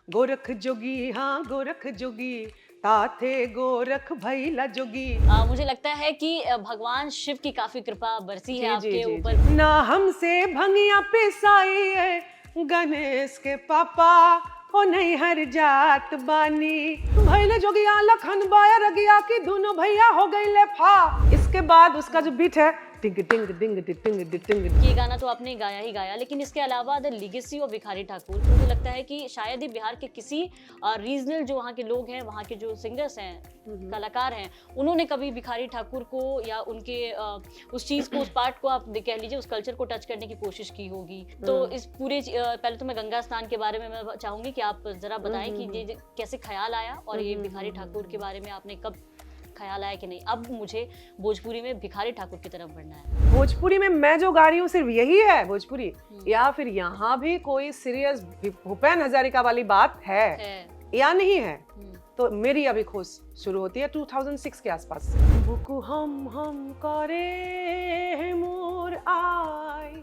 गोरख जोगी, हाँ गोरख जोगी, ताथे गोरख भैला जोगी। मुझे लगता है कि भगवान शिव की काफी कृपा बरसी है जी, आपके जी, ऊपर। जी। ना हमसे भंगिया पिसाई है गणेश के पापा, हो नहीं हर जात बानी। भैले जोगिया लखन बाया रगिया की दोनों भैया हो गई ले फा। इसके बाद उसका जो बीट है टिंग टिंग टिंग टिंग टिंग। ये गाना तो आपने गाया ही गाया, लेकिन इसके अलावा the legacy of Bhikhari Thakur, मुझे लगता है कि शायद ही बिहार के किसी रीजनल जो वहाँ के लोग हैं, वहाँ के जो सिंगर्स हैं, कलाकार हैं, उन्होंने कभी भिखारी ठाकुर को या उनके उस चीज़ को, उस पार्ट को आप कह लीजिए, उस कल्चर को टच करने की कोशिश की होगी। तो इस पूरे पहले तो मैं गंगा स्नान के बारे में मैं चाहूंगी कि आप जरा बताएं कि ये कैसे ख्याल आया और ये भिखारी ठाकुर के बारे में आपने कब ख्याल आया कि नहीं अब मुझे भोजपुरी में भिखारी ठाकुर की तरफ बढ़ना है। भोजपुरी में मैं जो गा रही हूँ सिर्फ यही है भोजपुरी, या फिर यहाँ भी कोई सीरियस भूपेन हजारिका वाली बात है या नहीं है? तो मेरी अभी खोज शुरू होती है 2006 के आसपास। बुकु हम करे मोर आई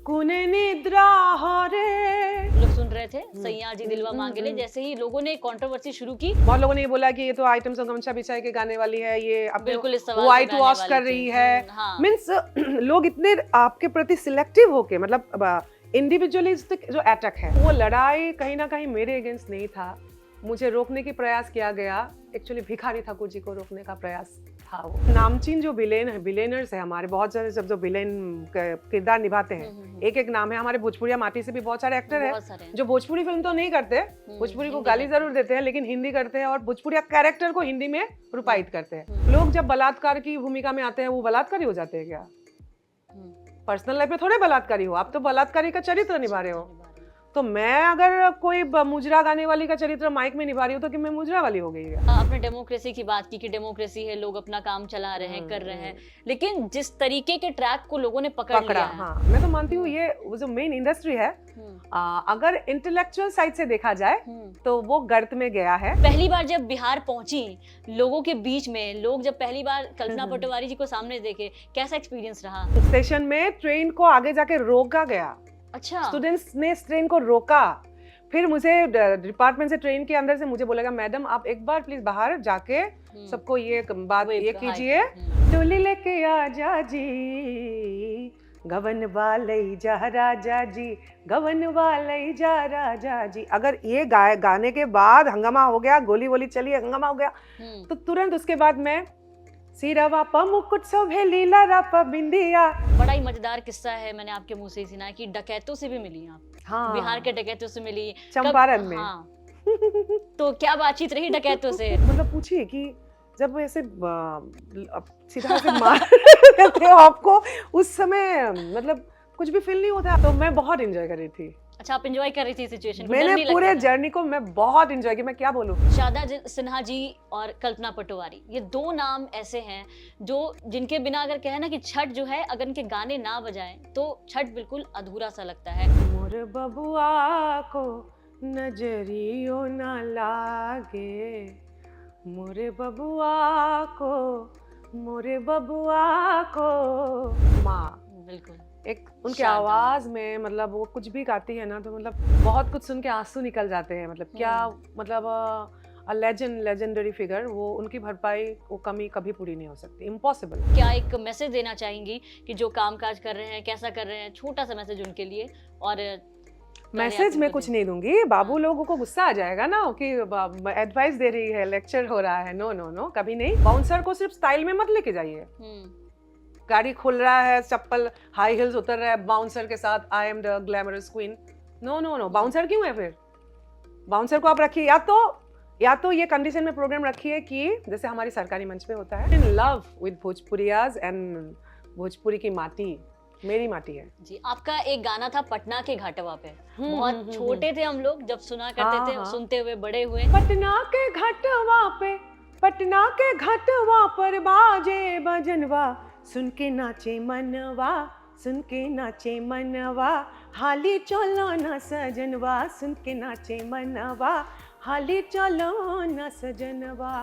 कुने निद्रा हरे। लोग सुन रहे थे सैया जी दिलवा मांगेले, जैसे ही लोगों ने कंट्रोवर्सी शुरू की, बहुत लोगों ने ये बोला कि ये तो आइटम सॉन्ग गमछा बिछाए के गाने वाली है, ये अपने बिल्कुल इस सवाल वाइट वॉश कर रही है। मींस लोग इतने आपके प्रति सिलेक्टिव होके, मतलब इंडिविजुअलिस्टिक जो अटैक है, वो लड़ाई कहीं ना कहीं मेरे अगेंस्ट नहीं था। मुझे रोकने की प्रयास किया गया, एक्चुअली भिखारी ठाकुर जी को रोकने का प्रयास था। वो नामचीन जो विलेनर्स है हमारे, बहुत सारे सब जो विलेन किरदार निभाते हैं, एक एक नाम है। हमारे भोजपुरिया माटी से भी बहुत सारे एक्टर हैं जो भोजपुरी फिल्म तो नहीं करते, भोजपुरी को गाली जरूर देते हैं, लेकिन हिंदी करते हैं और भोजपुरिया कैरेक्टर को हिंदी में रूपायित करते हैं। लोग जब बलात्कार की भूमिका में आते हैं, वो बलात्कारी हो जाते हैं क्या? पर्सनल लाइफ में थोड़े बलात्कारी हो, आप तो बलात्कारी का चरित्र निभा रहे हो। तो मैं अगर कोई मुजरा गाने वाली का चरित्र माइक में निभा रही हूँ तो कि मैं मुजरा वाली हो गई। आपने डेमोक्रेसी की बात की कि डेमोक्रेसी है, लोग अपना काम चला रहे हैं, कर रहे हैं, लेकिन जिस तरीके के ट्रैक को लोगों ने पकड़ा लिया है, हाँ, मैं तो मानती हूँ ये जो मेन इंडस्ट्री है, अगर इंटेलेक्चुअल साइड से देखा जाए तो वो गर्त में गया है। पहली बार जब बिहार पहुंची लोगों के बीच में, लोग जब पहली बार कल्पना पटवारी जी को सामने देखे, कैसा एक्सपीरियंस रहा? स्टेशन में ट्रेन को आगे जाके रोका गया। अच्छा, स्टूडेंट्स ने इस ट्रेन को रोका, फिर मुझे डिपार्टमेंट से, ट्रेन के अंदर से मुझे बोला गया, मैडम आप एक बार प्लीज बाहर जाके सबको ये बात ये कीजिए, डोली लेके आ जा जी, गवन वाले जा राजा जी, गवन वाले जा राजा जी। अगर ये गाने के बाद हंगामा हो गया, गोली वोली चली, हंगामा हो गया, तो तुरंत उसके बाद मैं सिरवा प मुकुट शोभे लीला राप बिंदिया। बड़ा ही मजेदार किस्सा है, मैंने आपके मुंह से ही सुना है कि डकैतों से भी मिली आप। हाँ, बिहार के डकैतों से मिली चंपारण में। हाँ। तो क्या बातचीत रही डकैतों से? मतलब पूछिए कि जब ऐसे सीधा से मार देते हो आपको, उस समय मतलब कुछ भी फील नहीं होता, तो मैं बहुत एंजॉय कर रही थी। अच्छा, आप एंजॉय कर रही थी सिचुएशन को? मैंने पूरे जर्नी को मैं बहुत एंजॉय किया, मैं क्या बोलूं। शारदा सिन्हा जी और कल्पना पटवारी, ये दो नाम ऐसे हैं जो जिनके बिना अगर कहे ना कि छठ जो है, अगर इनके गाने ना बजाएं तो छठ बिल्कुल अधूरा सा लगता है। मोर बबुआ को नजरियो ना लागे, मोरे बबुआ को, मोरे बबुआ को। माँ बिल्कुल एक उनके आवाज में, मतलब वो कुछ भी गाती है ना, तो मतलब बहुत कुछ सुन के आंसू निकल जाते हैं। मतलब क्या, मतलब लेजेंडरी फिगर, वो उनकी भरपाई, वो कमी कभी पूरी नहीं हो सकती, इम्पॉसिबल। क्या एक मैसेज देना चाहेंगी कि जो कामकाज कर रहे हैं, कैसा कर रहे हैं, छोटा सा मैसेज उनके लिए? और मैसेज मैं कुछ नहीं दूंगी, बाबू लोगों को गुस्सा आ जाएगा ना कि एडवाइस दे रही है, लेक्चर हो रहा है। नो नो नो, कभी नहीं। बाउंसर को सिर्फ स्टाइल में मत लेके जाइए। गाड़ी खुल रहा है, चप्पल हाई हिल्स उतर रहा है, बाउंसर के साथ I am the glamorous queen. No no no, bouncer क्यों है? फिर बाउंसर को आप रखिए, या तो ये कंडीशन में प्रोग्राम रखिए कि जैसे हमारी सरकारी मंच पे होता है, in love with Bhojpurias and Bhojpuri की माटी मेरी माटी है जी। आपका एक गाना था पटना के घाटवा पे, बहुत छोटे थे हम लोग जब सुना करते थे, सुनते हुए बड़े हुए। पटना के घाटवा पे, पटना के घाटवा पर बाजे बजनवा, सुन के नाचे मनवा, सुन के नाचे मनवा, हाली चलो ना सजनवा, सुन के नाचे मनवा, हाली चलो ना सजनवा।